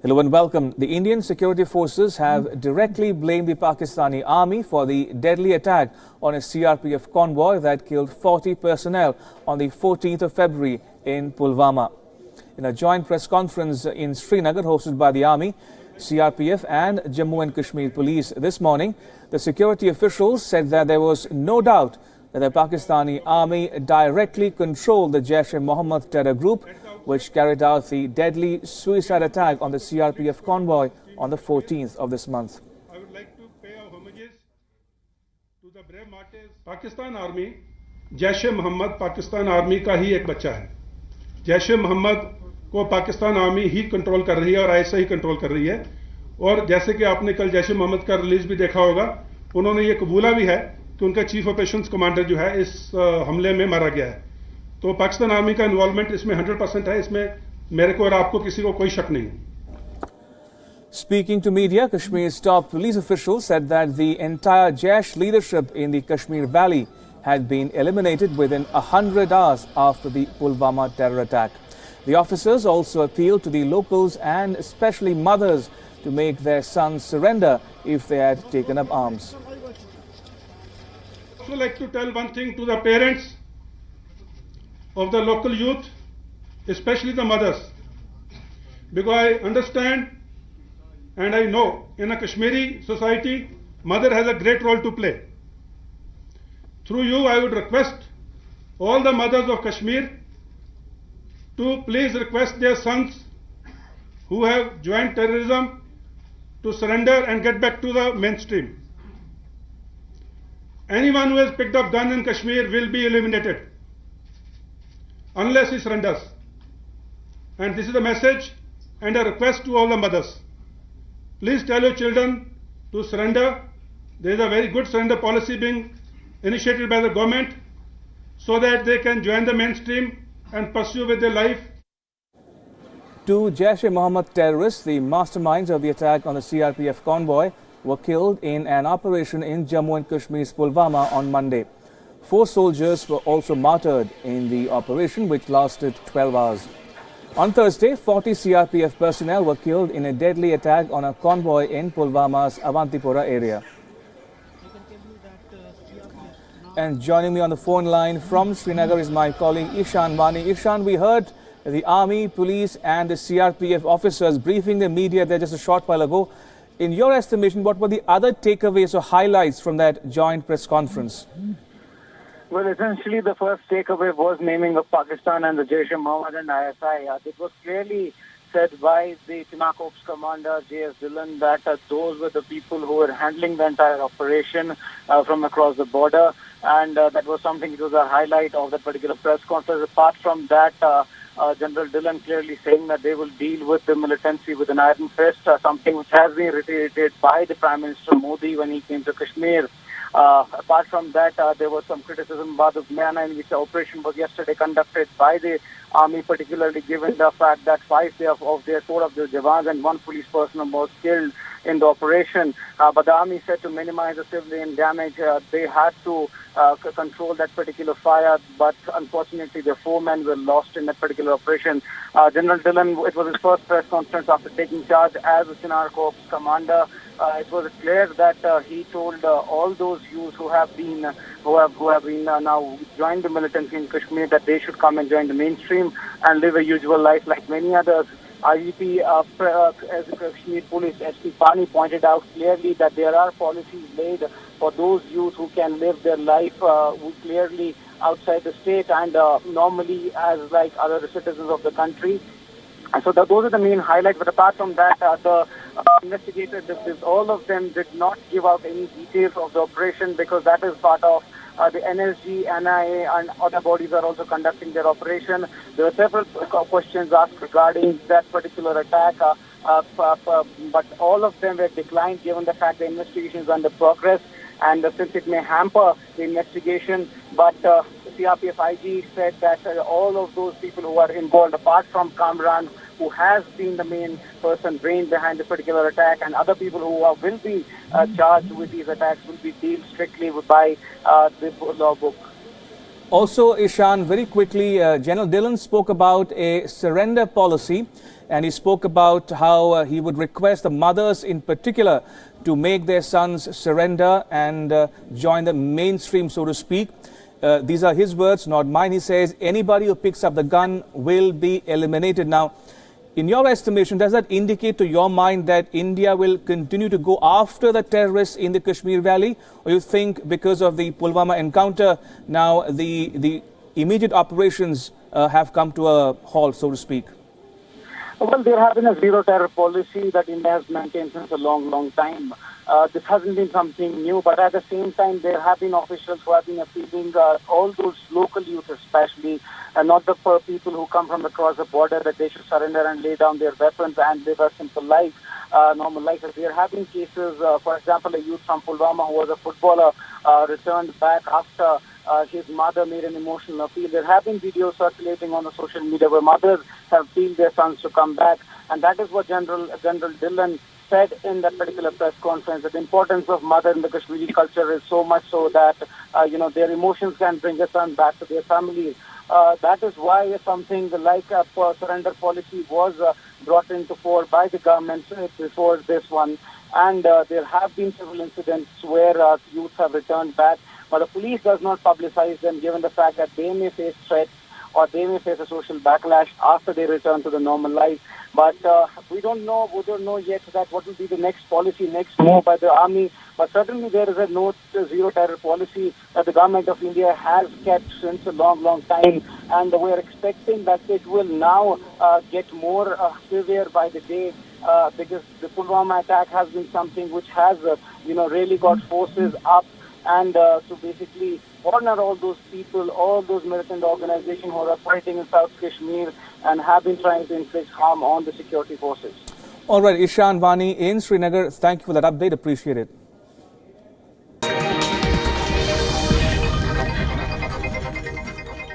Hello and welcome. The Indian security forces have directly blamed the Pakistani army for the deadly attack on a CRPF convoy that killed 40 personnel on the 14th of February in Pulwama. In a joint press conference in Srinagar hosted by the army, CRPF and Jammu and Kashmir police this morning, the security officials said that there was no doubt that the Pakistani army directly controlled the Jaish-e-Mohammed terror group, which carried out the deadly suicide attack on the CRPF convoy on the 14th of this month. I would like to pay our homages to the brave martyrs. Pakistan Army, Jaish-e-Mohammed Pakistan Army का ही एक बच्चा है. जैश-ए-मोहम्मद को Pakistan army ही control कर रही है और ऐसे ही कंट्रोल कर रही है. और जैसे कि आपने कल जैश-ए-मोहम्मद का रिलीज भी देखा होगा, उन्होंने ये कबूला भी है कि उनका चीफ ऑपरेशंस कमांडर जो है इस हमले में मारा गया है. तो पाकिस्तान आर्मी का इन्वॉल्वमेंट इसमें 100% है. इसमें मेरे को और आपको किसी को कोई शक नहीं. Speaking to media, Kashmir's top police official said that the entire Jaish leadership in the Kashmir Valley had been eliminated within 100 hours after the Pulwama terror attack. The officers also appealed to the locals and especially mothers to make their sons surrender if they had taken up arms. I would also like to tell one thing to the parents of the local youth, especially the mothers, because I understand and I know in a Kashmiri society, mother has a great role to play. Through you, I would request all the mothers of Kashmir to please request their sons who have joined terrorism to surrender and get back to the mainstream. Anyone who has picked up gun in Kashmir will be eliminated unless he surrenders. And this is a message and a request to all the mothers. Please tell your children to surrender. There is a very good surrender policy being initiated by the government so that they can join the mainstream and pursue with their life. Two Jaish-e-Mohammed terrorists, the masterminds of the attack on the CRPF convoy, were killed in an operation in Jammu and Kashmir's Pulwama on Monday. 4 soldiers were also martyred in the operation, which lasted 12 hours. On Thursday, 40 CRPF personnel were killed in a deadly attack on a convoy in Pulwama's Avantipora area. And joining me on the phone line from Srinagar is my colleague Ishan Wani. Ishan, we heard the army, police and the CRPF officers briefing the media there just a short while ago. In your estimation, what were the other takeaways or highlights from that joint press conference? Well, essentially the first takeaway was naming of Pakistan and the Jaish-e-Mohammed and ISI. It was clearly said by the Chinar Corps commander, KJS Dhillon, that those were the people who were handling the entire operation from across the border. And that was something, it was a highlight of that particular press conference. Apart from that, General Dhillon clearly saying that they will deal with the militancy with an iron fist, something which has been reiterated by the Prime Minister Modi when he came to Kashmir. Apart from that, there was some criticism about the manner in which the operation was yesterday conducted by the army, particularly given the fact that 5 of their Jawans and 1 police person was killed in the operation. But the army said to minimize the civilian damage, they had to control that particular fire, but unfortunately the 4 men were lost in that particular operation. General Dhillon, it was his first press conference after taking charge as the Chinar Corps commander. It was clear that he told all those youths who have been now joined the militancy in Kashmir that they should come and join the mainstream and live a usual life like many others. IGP as the Kashmir Police, SP Pani, pointed out clearly that there are policies laid for those youth who can live their life clearly outside the state and normally as like other citizens of the country. And so those are the main highlights. But apart from that, the investigators, all of them did not give out any details of the operation because that is part of the NSG, NIA and other bodies are also conducting their operation. There were several questions asked regarding that particular attack, but all of them were declined given the fact the investigation is under progress and since it may hamper the investigation. But CRPF IG said that all of those people who are involved, apart from Kamran, who has been the main person brain behind this particular attack, and other people who will be charged with these attacks will be dealt strictly by the law book. Also, Ishan, very quickly, General Dhillon spoke about a surrender policy, and he spoke about how he would request the mothers in particular to make their sons surrender and join the mainstream, so to speak. These are his words, not mine. He says anybody who picks up the gun will be eliminated. Now, in your estimation, does that indicate to your mind that India will continue to go after the terrorists in the Kashmir Valley? Or you think because of the Pulwama encounter, now the immediate operations have come to a halt, so to speak? Well, there has been a zero terror policy that India has maintained since a long, long time. This hasn't been something new, but at the same time, there have been officials who have been appealing, all those local youth especially, not the people who come from across the border, that they should surrender and lay down their weapons and live a simple life, normal life. There have been cases, for example, a youth from Pulwama who was a footballer returned back after his mother made an emotional appeal. There have been videos circulating on the social media where mothers have appealed their sons to come back, and that is what General Dhillon said in that particular press conference, that the importance of mother in the Kashmiri culture is so much so that, their emotions can bring their son back to their families. That is why something like a surrender policy was brought into force by the government before this one. And there have been several incidents where youth have returned back, but the police does not publicize them, given the fact that they may face threats or they may face a social backlash after they return to the normal life. But we don't know yet that what will be the next policy, next move by the army. But certainly there is a no zero terror policy that the government of India has kept since a long, long time. And we are expecting that it will now get more severe by the day, because the Pulwama attack has been something which has, really got forces up and to basically corner all those people, all those militant organizations who are operating in South Kashmir and have been trying to inflict harm on the security forces. All right, Ishan Vani in Srinagar, thank you for that update. Appreciate it.